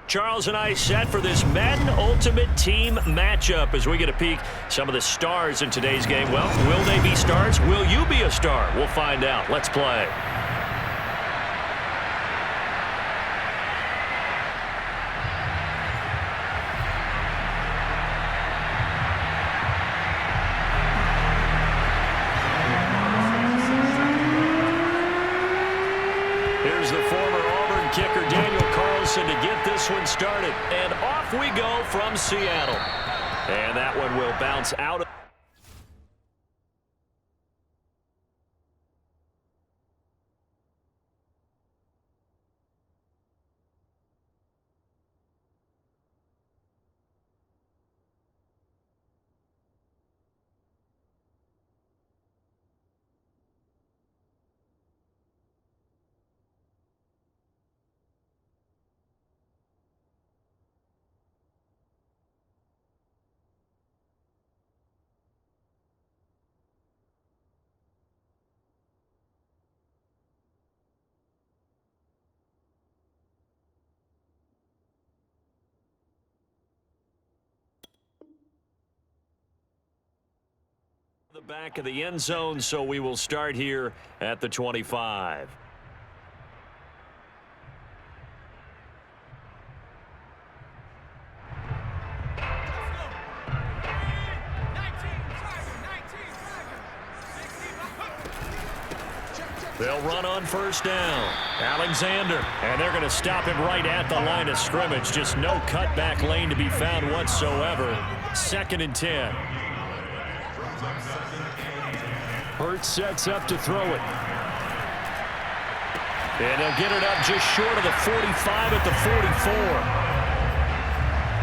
Charles and I set for this Madden Ultimate Team matchup as we get a peek some of the stars in today's game. Well, will they be stars? Will you be a star? We'll find out. Let's play. Here's the former Auburn kicker, Daniel to get this one started. And off we go from Seattle. And that one will bounce out of the back of the end zone, so we will start here at the 25. They'll run on first down. Alexander, and they're going to stop him right at the line of scrimmage. Just no cutback lane to be found whatsoever. 2nd and 10. Hurts sets up to throw it. And he'll get it up just short of the 45 at the 44.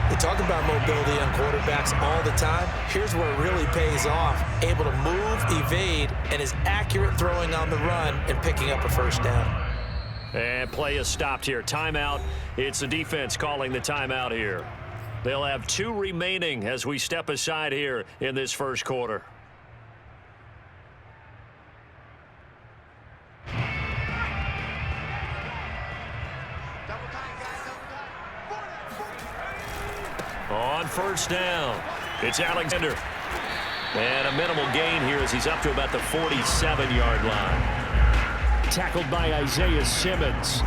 They talk about mobility on quarterbacks all the time. Here's where it really pays off. Able to move, evade, and is accurate throwing on the run and picking up a first down. And play is stopped here. Timeout. It's the defense calling the timeout here. They'll have 2 remaining as we step aside here in this first quarter. On first down, it's Alexander. And a minimal gain here as he's up to about the 47-yard line. Tackled by Isaiah Simmons.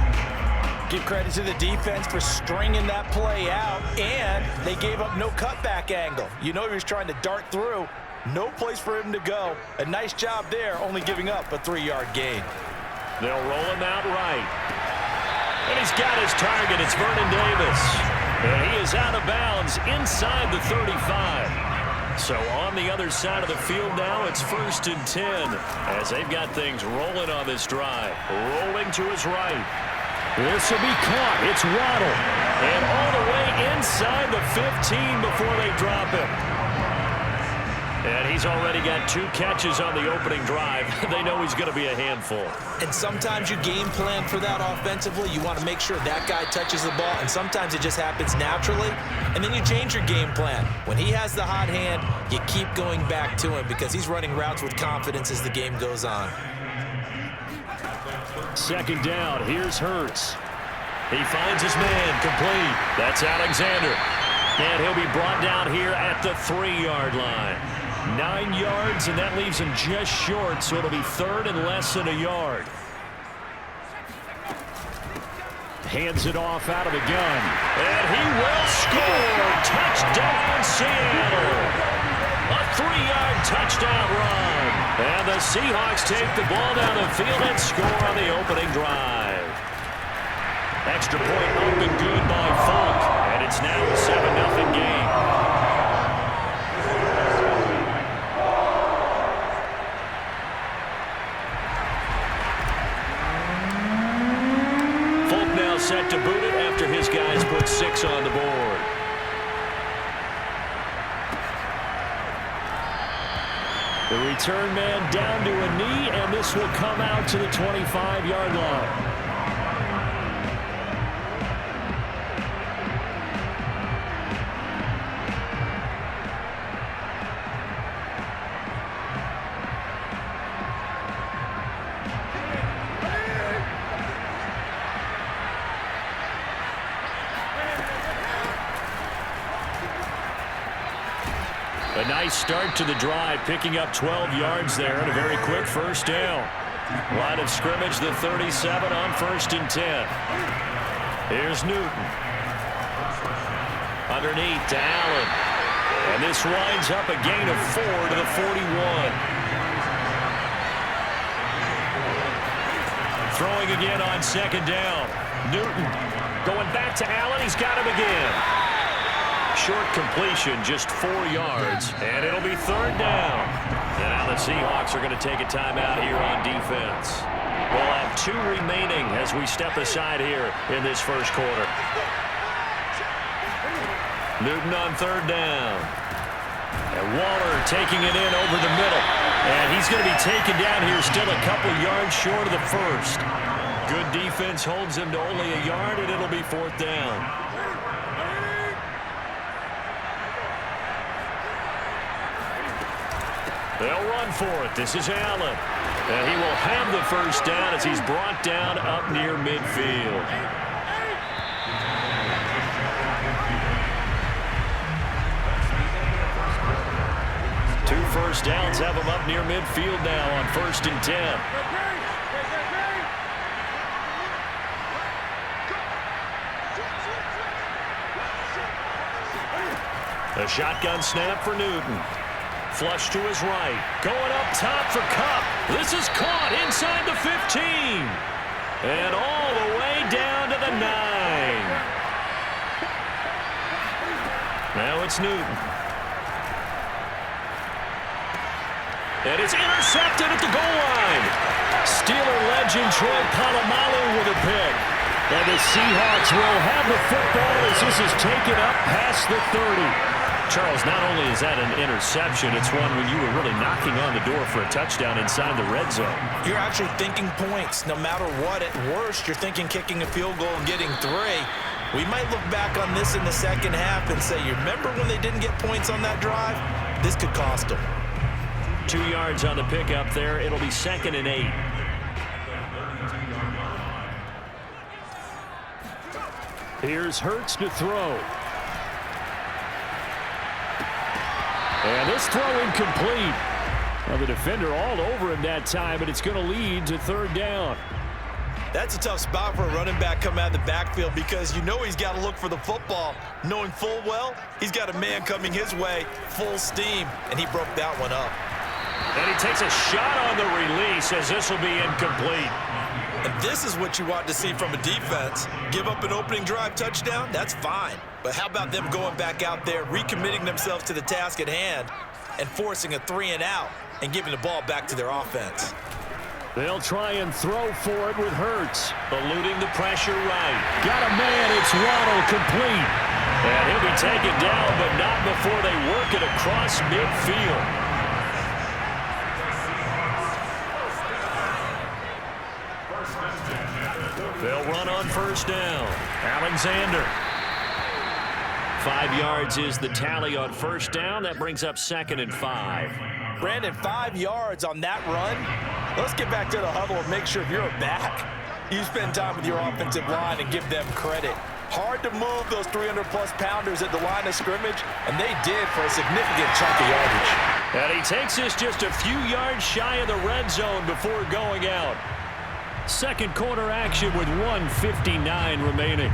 Give credit to the defense for stringing that play out, and they gave up no cutback angle. You know he was trying to dart through. No place for him to go. A nice job there, only giving up a 3-yard gain. They'll roll him out right. And he's got his target. It's Vernon Davis. And he is out of bounds inside the 35. So on the other side of the field now, it's 1st and 10 as they've got things rolling on this drive. Rolling to his right. This will be caught. It's Waddle. And all the way inside the 15 before they drop him. And he's already got 2 catches on the opening drive. They know he's going to be a handful. And sometimes you game plan for that offensively. You want to make sure that guy touches the ball, and sometimes it just happens naturally. And then you change your game plan. When he has the hot hand, you keep going back to him because he's running routes with confidence as the game goes on. 2nd down. Here's Hurts. He finds his man complete. That's Alexander. And he'll be brought down here at the 3-yard line. 9 yards, and that leaves him just short, so it'll be 3rd and less than a yard. Hands it off out of the gun. And he will score! Touchdown, Seattle! A 3-yard touchdown run. And the Seahawks take the ball down the field and score on the opening drive. Extra point up and good by Falk. And it's now a 7-0 game. Set to boot it after his guys put 6 on the board. The return man down to a knee, and this will come out to the 25-yard line. A nice start to the drive, picking up 12 yards there and a very quick first down. Line of scrimmage, the 37 on 1st and 10. Here's Newton. Underneath to Allen. And this winds up a gain of 4 to the 41. Throwing again on 2nd down. Newton going back to Allen. He's got him again. Short completion, just 4 yards, and it'll be 3rd down. And now the Seahawks are going to take a timeout here on defense. We'll have 2 remaining as we step aside here in this first quarter. Newton on 3rd down. And Waller taking it in over the middle. And he's going to be taken down here still a couple yards short of the first. Good defense holds him to only a yard, and it'll be 4th down. They'll run for it. This is Allen. And he will have the first down as he's brought down up near midfield. Two first downs have him up near midfield now on 1st and 10. A shotgun snap for Newton. Flush to his right. Going up top for Kupp. This is caught inside the 15. And all the way down to the 9. Now it's Newton. And it's intercepted at the goal line. Steeler legend Troy Polamalu with a pick. And the Seahawks will have the football as this is taken up past the 30. Charles, not only is that an interception, it's one when you were really knocking on the door for a touchdown inside the red zone. You're actually thinking points. No matter what, at worst, you're thinking kicking a field goal and getting 3. We might look back on this in the second half and say, you remember when they didn't get points on that drive? This could cost them. 2 yards on the pickup there. It'll be 2nd and 8. Here's Hurts to throw. And this throw incomplete. Well, the defender all over him that time, but it's going to lead to 3rd down. That's a tough spot for a running back coming out of the backfield because you know he's got to look for the football, knowing full well he's got a man coming his way, full steam, and he broke that one up. And he takes a shot on the release as this will be incomplete. And this is what you want to see from a defense. Give up an opening drive touchdown, that's fine. But how about them going back out there, recommitting themselves to the task at hand, and forcing a 3-and-out and giving the ball back to their offense. They'll try and throw for it with Hurts. Eluding the pressure right. Got a man, it's Waddle complete. And he'll be taken down, but not before they work it across midfield. They'll run on 1st down. Alexander. 5 yards is the tally on 1st down. That brings up 2nd and 5. Brandon, 5 yards on that run. Let's get back to the huddle and make sure if you're a back, you spend time with your offensive line and give them credit. Hard to move those 300-plus pounders at the line of scrimmage, and they did for a significant chunk of yardage. And he takes this just a few yards shy of the red zone before going out. Second quarter action with 1:59 remaining.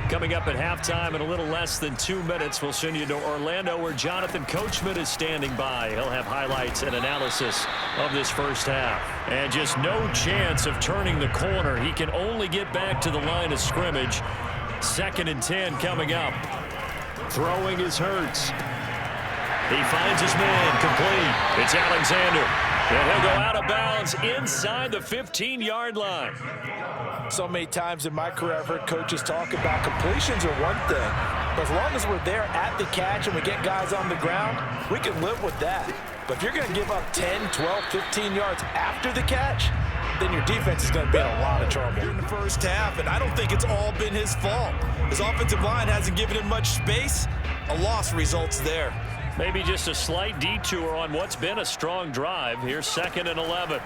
Coming up at halftime in a little less than 2 minutes, we'll send you to Orlando where Jonathan Coachman is standing by. He'll have highlights and analysis of this first half. And just no chance of turning the corner. He can only get back to the line of scrimmage. 2nd and 10 coming up. Throwing is Hurts. He finds his man complete. It's Alexander. And he'll go out of bounds inside the 15-yard line. So many times in my career, I've heard coaches talk about completions are one thing. But as long as we're there at the catch and we get guys on the ground, we can live with that. But if you're going to give up 10, 12, 15 yards after the catch, then your defense is going to be in a lot of trouble. In the first half, and I don't think it's all been his fault. His offensive line hasn't given him much space. A loss results there. Maybe just a slight detour on what's been a strong drive. Here's 2nd and 11.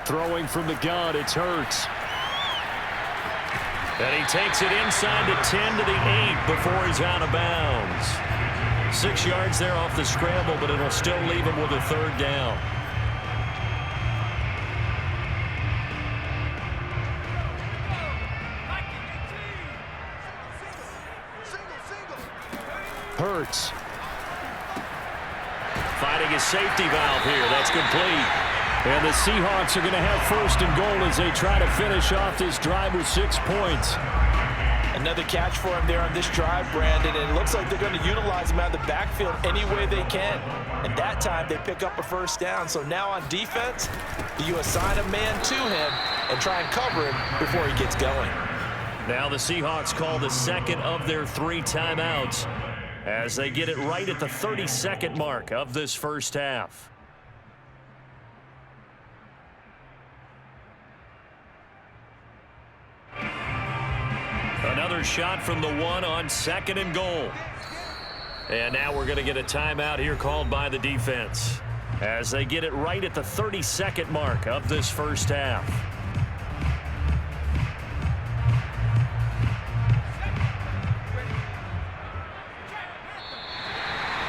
Throwing from the gun, it's Hurts. And he takes it inside the 10 to the 8 before he's out of bounds. 6 yards there off the scramble, but it'll still leave him with a third down. Hurts. Finding his safety valve here. That's complete. And the Seahawks are going to have first and goal as they try to finish off this drive with 6 points. Another catch for him there on this drive, Brandon, and it looks like they're going to utilize him out of the backfield any way they can. And that time they pick up a first down. So now on defense, you assign a man to him and try and cover him before he gets going. Now the Seahawks call the second of their 3 timeouts as they get it right at the 30-second mark of this first half. Another shot from the 1 on 2nd and goal. And now we're going to get a timeout here called by the defense as they get it right at the 32nd mark of this first half.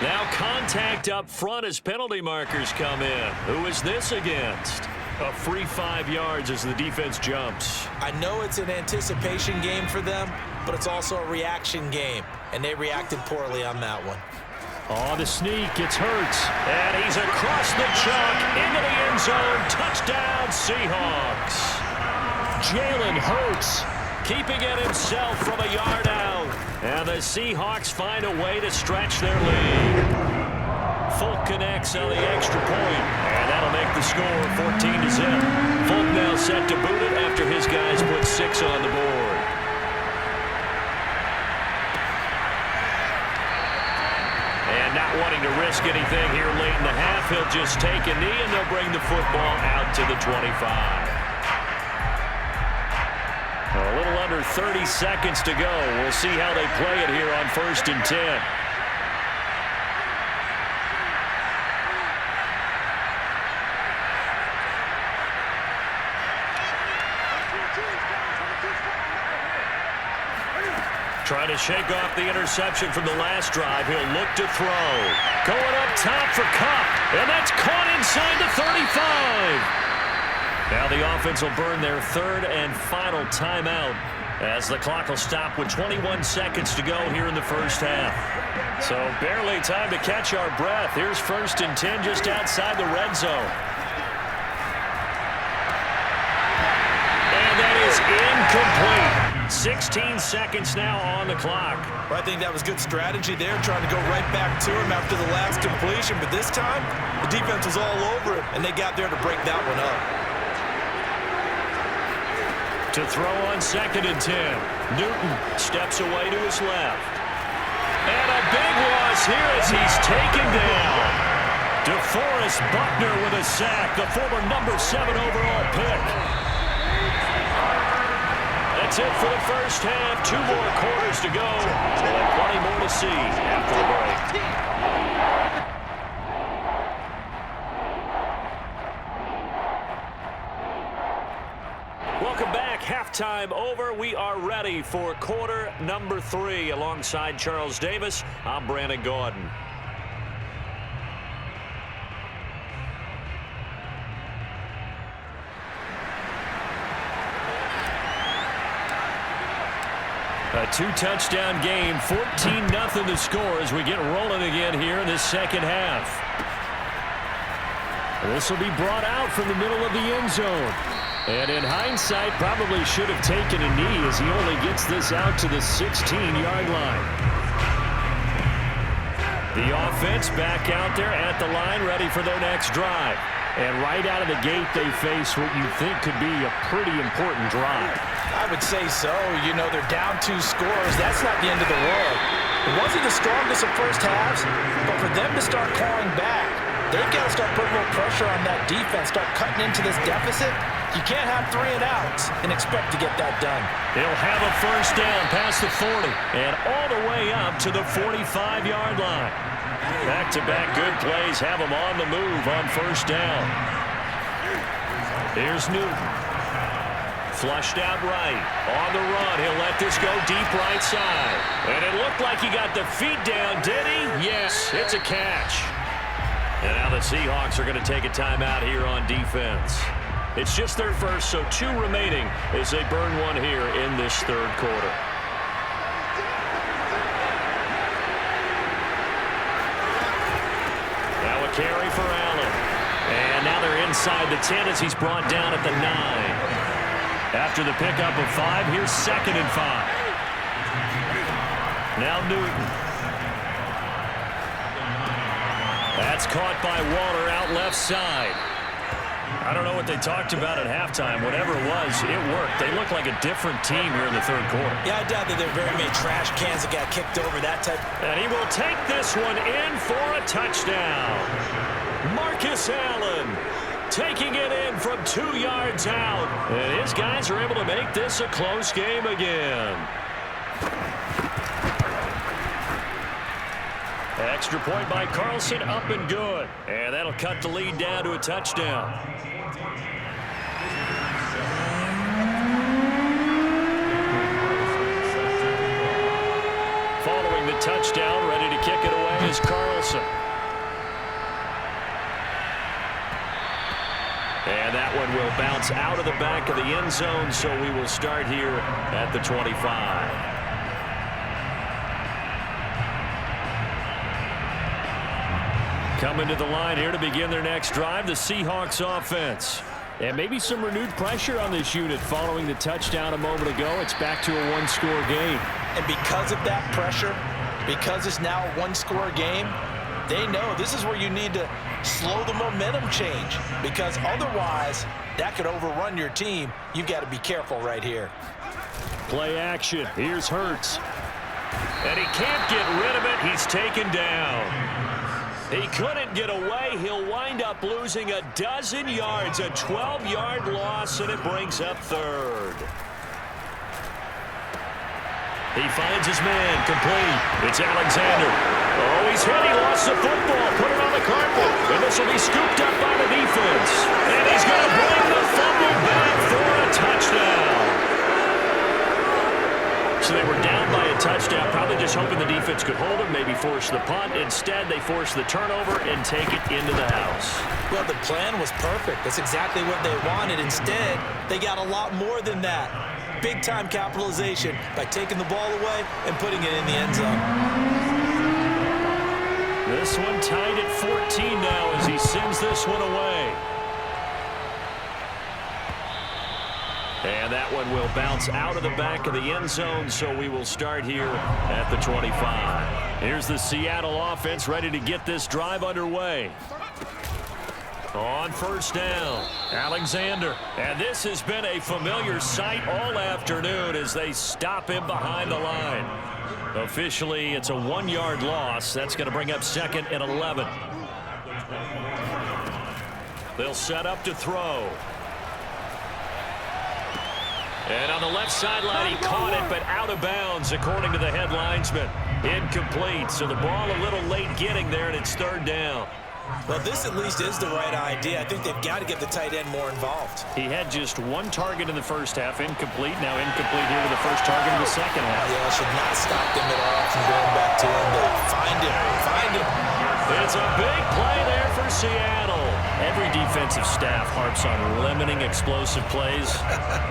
Now contact up front as penalty markers come in. Who is this against? A free 5 yards as the defense jumps. I know it's an anticipation game for them, but it's also a reaction game, and they reacted poorly on that one. On the sneak, it's Hurts, and he's across the chalk into the end zone. Touchdown, Seahawks. Jalen Hurts keeping it himself from a yard out, and the Seahawks find a way to stretch their lead. Folk connects on the extra point, and that'll make the score 14-0. Folk now set to boot it after his guys put 6 on the board. And not wanting to risk anything here late in the half, he'll just take a knee, and they'll bring the football out to the 25. A little under 30 seconds to go. We'll see how they play it here on 1st and 10. Trying to shake off the interception from the last drive. He'll look to throw. Going up top for Kupp. And that's caught inside the 35. Now the offense will burn their 3rd and final timeout as the clock will stop with 21 seconds to go here in the first half. So barely time to catch our breath. Here's 1st and 10 just outside the red zone. And that is incomplete. 16 seconds now on the clock. Well, I think that was good strategy there, trying to go right back to him after the last completion. But this time, the defense was all over it, and they got there to break that one up. To throw on 2nd and 10. Newton steps away to his left. And a big loss here as he's taken down. DeForest Buckner with a sack, the former number 7 overall pick. That's it for the first half. 2 more quarters to go. We'll have plenty more to see after the break. Welcome back. Halftime over. We are ready for quarter number 3. Alongside Charles Davis, I'm Brandon Gaudin. A 2-touchdown game, 14-0 the score as we get rolling again here in this second half. This will be brought out from the middle of the end zone. And in hindsight, probably should have taken a knee as he only gets this out to the 16-yard line. The offense back out there at the line, ready for their next drive. And right out of the gate, they face what you think could be a pretty important drive. I would say so. You know, they're down 2 scores. That's not the end of the world. It wasn't the strongest of first halves, but for them to start clawing back, they've got to start putting more pressure on that defense, start cutting into this deficit. You can't have 3 and outs and expect to get that done. He'll have a first down past the 40 and all the way up to the 45-yard line. Back-to-back good plays have him on the move on first down. Here's Newton. Flushed out right. On the run, he'll let this go deep right side. And it looked like he got the feet down, did he? Yes, it's a catch. And now the Seahawks are going to take a timeout here on defense. It's just their first, so 2 remaining as they burn one here in this third quarter. Now a carry for Allen. And now they're inside the 10 as he's brought down at the 9. After the pickup of 5, here's 2nd and 5. Now Newton. That's caught by Waller out left side. I don't know what they talked about at halftime. Whatever it was, it worked. They look like a different team here in the third quarter. Yeah, I doubt that there are very many trash cans that got kicked over that type. And he will take this one in for a touchdown. Marcus Allen taking it in from 2 yards out. And his guys are able to make this a close game again. Extra point by Carlson, up and good. And that'll cut the lead down to a touchdown. Following the touchdown, ready to kick it away is Carlson. And that one will bounce out of the back of the end zone, so we will start here at the 25. Coming to the line here to begin their next drive, the Seahawks offense. And maybe some renewed pressure on this unit following the touchdown a moment ago. It's back to a 1-score game. And because of that pressure, because it's now a 1-score game, they know this is where you need to slow the momentum change, because otherwise that could overrun your team. You've got to be careful right here. Play action. Here's Hurts. And he can't get rid of it. He's taken down. He couldn't get away. He'll wind up losing a dozen yards, a 12-yard loss, and it brings up third. He finds his man, complete. It's Alexander. Oh, he's hit. He lost the football. Put it on the carpet. And this will be scooped up by the defense. And he's going to bring the fumble back for a touchdown. So they were down by a touchdown, probably just hoping the defense could hold them, maybe force the punt. Instead, they force the turnover and take it into the house. Well, the plan was perfect. That's exactly what they wanted. Instead, they got a lot more than that. Big-time capitalization by taking the ball away and putting it in the end zone. This one tied at 14 now as he sends this one away. And that one will bounce out of the back of the end zone, so we will start here at the 25. Here's the Seattle offense ready to get this drive underway. On first down, Alexander. And this has been a familiar sight all afternoon as they stop him behind the line. Officially, it's a 1-yard loss. That's going to bring up 2nd and 11. They'll set up to throw. And on the left sideline, he caught it, but out of bounds, according to the head linesman. Incomplete, so the ball a little late getting there, and it's 3rd down. Well, this at least is the right idea. I think they've got to get the tight end more involved. He had just 1 target in the first half, incomplete. Now incomplete here to the first target in the second half. Yeah, should not stop them at all from going back to him. They find him. It's a big play there for Seattle. Every defensive staff harps on limiting explosive plays.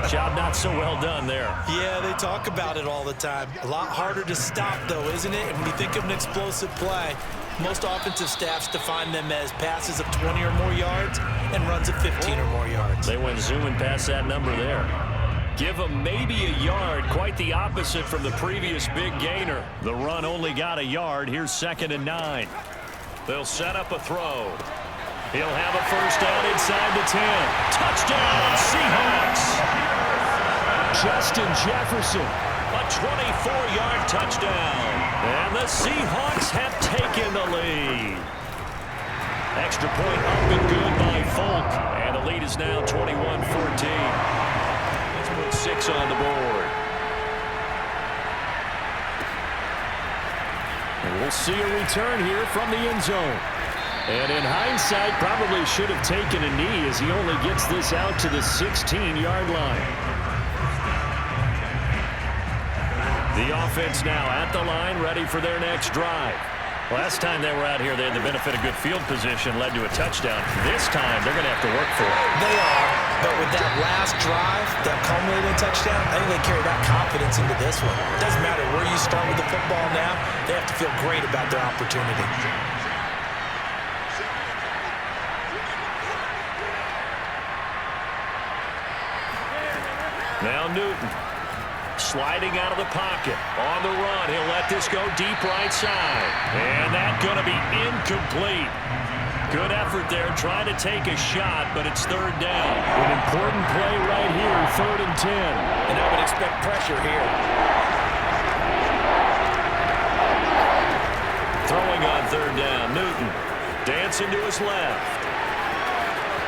Job not so well done there. Yeah, they talk about it all the time. A lot harder to stop, though, isn't it? And when you think of an explosive play, most offensive staffs define them as passes of 20 or more yards and runs of 15 or more yards. They went zooming past that number there. Give them maybe a yard, quite the opposite from the previous big gainer. The run only got a yard. Here's 2nd and 9. They'll set up a throw. He'll have a first down inside the 10. Touchdown, Seahawks. Justin Jefferson, a 24-yard touchdown. And the Seahawks have taken the lead. Extra point up and good by Folk. And the lead is now 21-14. Let's put 6 on the board. And we'll see a return here from the end zone. And in hindsight, probably should have taken a knee as he only gets this out to the 16-yard line. The offense now at the line, ready for their next drive. Last time they were out here, they had the benefit of good field position, led to a touchdown. This time, they're going to have to work for it. They are, but with that last drive, that culminating touchdown, I think they carry that confidence into this one. It doesn't matter where you start with the football now. They have to feel great about their opportunity. Now Newton. Sliding out of the pocket. On the run. He'll let this go deep right side. And that's going to be incomplete. Good effort there trying to take a shot, but it's third down. An important play right here, 3rd and 10. And I would expect pressure here. Throwing on 3rd down. Newton dancing to his left.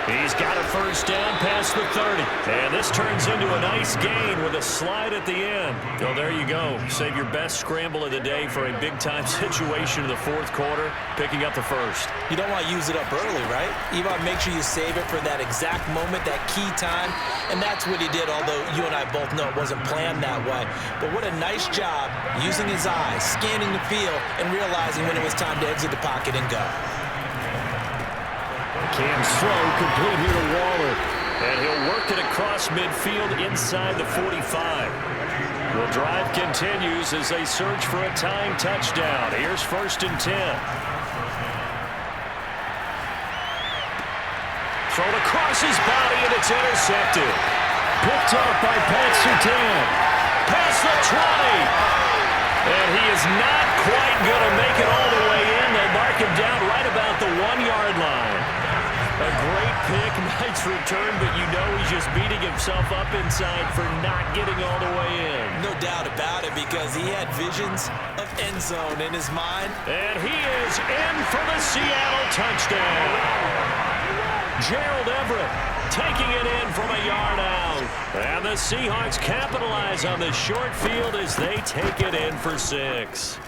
He's got a first down past the 30. And this turns into a nice gain with a slide at the end. So there you go. Save your best scramble of the day for a big-time situation in the 4th quarter, picking up the first. You don't want to use it up early, right? You want to make sure you save it for that exact moment, that key time. And that's what he did, although you and I both know it wasn't planned that way. But what a nice job using his eyes, scanning the field, and realizing when it was time to exit the pocket and go. Cam slow, complete here to Waller. And he'll work it across midfield inside the 45. The drive continues as they search for a tying touchdown. Here's 1st and 10. Thrown across his body, and it's intercepted. Picked up by Pat Surtain. Past the 20. And he is not quite going to make it all the way in. They'll mark him down right about the 1-yard line. A great pick, nice return, but you know he's just beating himself up inside for not getting all the way in. No doubt about it, because he had visions of end zone in his mind. And he is in for the Seattle touchdown. Gerald Everett taking it in from a yard out. And the Seahawks capitalize on the short field as they take it in for 6.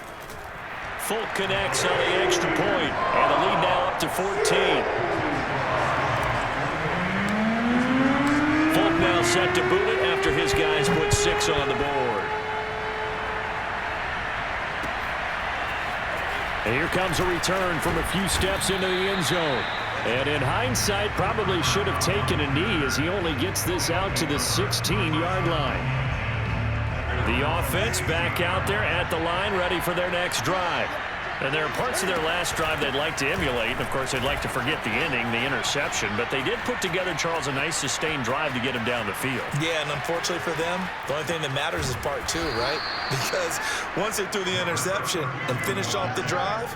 Folk connects on the extra point, and the lead now up to 14. Now set to boot it after his guys put 6 on the board. And here comes a return from a few steps into the end zone. And in hindsight, probably should have taken a knee as he only gets this out to the 16-yard line. The offense back out there at the line, ready for their next drive. And there are parts of their last drive they'd like to emulate. And, of course, they'd like to forget the inning, the interception. But they did put together, Charles, a nice sustained drive to get him down the field. Yeah, and unfortunately for them, the only thing that matters is part 2, right? Because once they threw the interception and finished off the drive,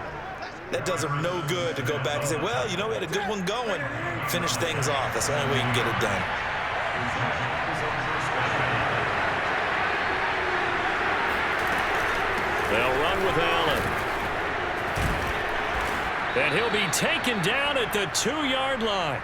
that does them no good to go back and say, well, you know, we had a good one going. Finish things off. That's the only way you can get it done. They'll run with Allen. And he'll be taken down at the 2-yard line.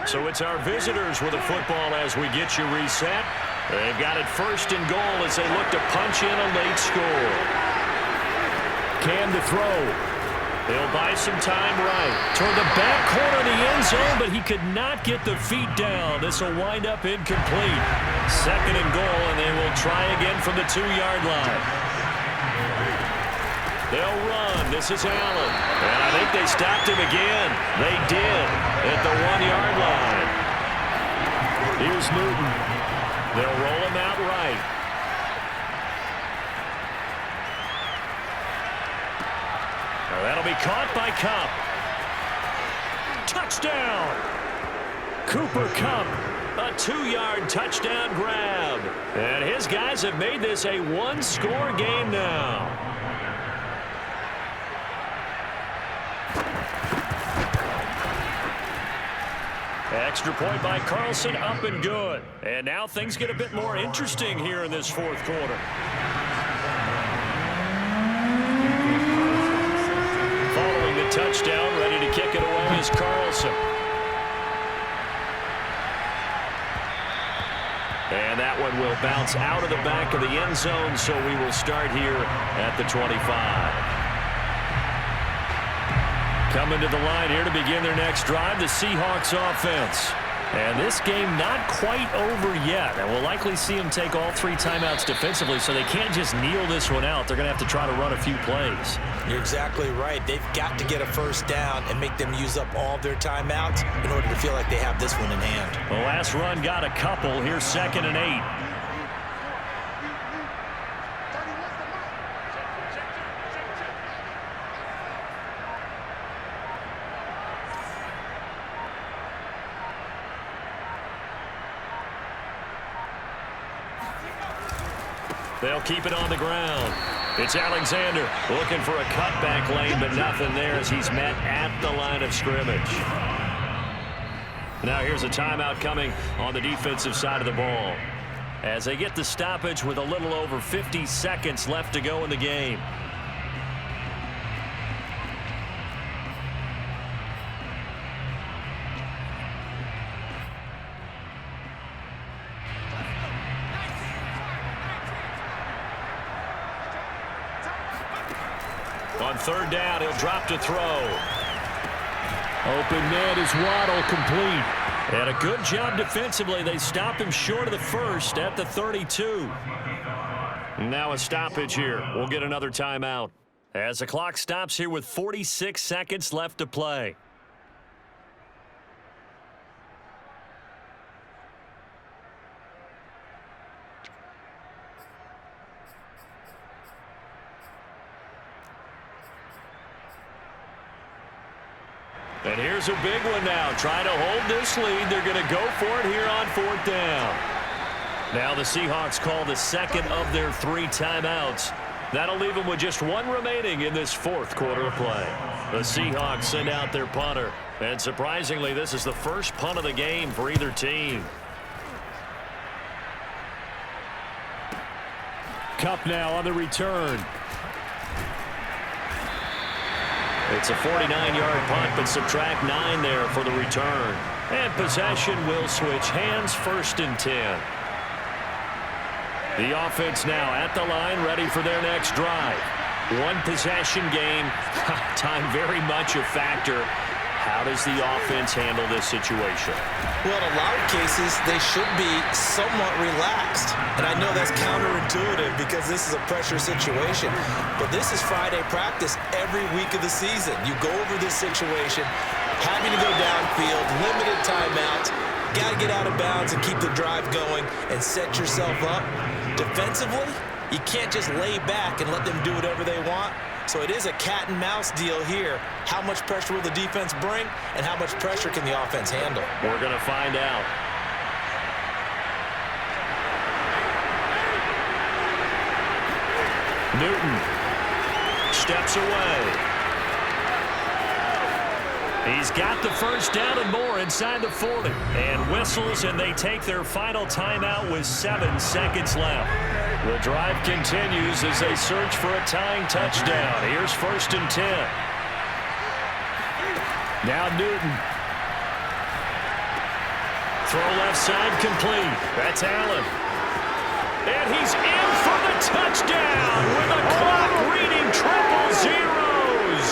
So it's our visitors with the football as we get you reset. They've got it 1st and goal as they look to punch in a late score. Cam to throw. He'll buy some time right. Toward the back corner of the end zone, but he could not get the feet down. This will wind up incomplete. 2nd and goal, and they will try again from the 2-yard line. They'll run. This is Allen. And I think they stopped him again. They did at the 1-yard line. Here's Newton. They'll roll him out right. That'll be caught by Kupp. Touchdown! Cooper Kupp, a 2-yard touchdown grab. And his guys have made this a 1-score game now. Extra point by Carlson, up and good. And now things get a bit more interesting here in this 4th quarter. Touchdown, ready to kick it away is Carlson. And that one will bounce out of the back of the end zone, so we will start here at the 25. Coming to the line here to begin their next drive, the Seahawks offense. And this game not quite over yet. And we'll likely see them take all 3 timeouts defensively, so they can't just kneel this one out. They're going to have to try to run a few plays. You're exactly right. They've got to get a first down and make them use up all of their timeouts in order to feel like they have this one in hand. The last run got a couple. Here's 2nd and 8. They'll keep it on the ground. It's Alexander looking for a cutback lane, but nothing there as he's met at the line of scrimmage. Now here's a timeout coming on the defensive side of the ball as they get the stoppage with a little over 50 seconds left to go in the game. On 3rd down, he'll drop to throw. Open man is Waddle, complete. And a good job defensively. They stop him short of the first at the 32. Now a stoppage here. We'll get another timeout as the clock stops here with 46 seconds left to play. And here's a big one now. Trying to hold this lead. They're going to go for it here on 4th down. Now the Seahawks call the 2nd of their 3 timeouts. That'll leave them with just 1 remaining in this 4th quarter of play. The Seahawks send out their punter. And surprisingly, this is the first punt of the game for either team. Kupp now on the return. It's a 49-yard punt, but subtract 9 there for the return. And possession will switch hands, 1st and 10. The offense now at the line, ready for their next drive. 1 possession game. Time very much a factor. How does the offense handle this situation? Well, in a lot of cases, they should be somewhat relaxed. And I know that's counterintuitive because this is a pressure situation. But this is Friday practice every week of the season. You go over this situation, having to go downfield, limited timeouts, got to get out of bounds and keep the drive going and set yourself up. Defensively, you can't just lay back and let them do whatever they want. So it is a cat and mouse deal here. How much pressure will the defense bring, and how much pressure can the offense handle? We're going to find out. Newton steps away. He's got the first down and more inside the 40. And whistles, and they take their final timeout with 7 seconds left. The drive continues as they search for a tying touchdown. Here's 1st and 10. Now Newton. Throw left side complete. That's Allen. And he's in for the touchdown with a clock reading triple zeros.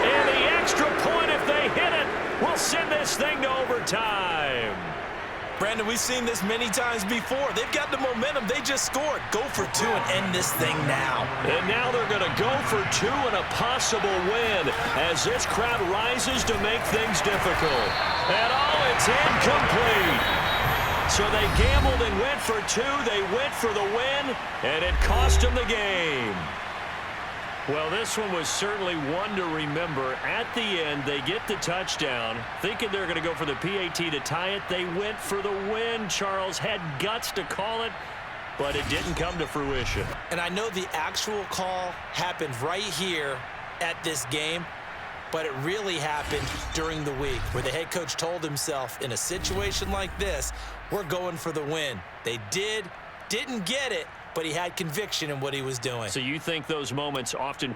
And the extra point, if they hit it, will send this thing to overtime. Brandon, we've seen this many times before. They've got the momentum. They just scored. Go for 2 and end this thing now. And now they're going to go for 2 and a possible win as this crowd rises to make things difficult. And it's incomplete. So they gambled and went for 2. They went for the win, and it cost them the game. Well, this one was certainly one to remember. At the end, they get the touchdown. Thinking they're going to go for the PAT to tie it. They went for the win. Charles had guts to call it, but it didn't come to fruition. And I know the actual call happened right here at this game, but it really happened during the week where the head coach told himself, in a situation like this, we're going for the win. They didn't get it, but he had conviction in what he was doing. So you think those moments often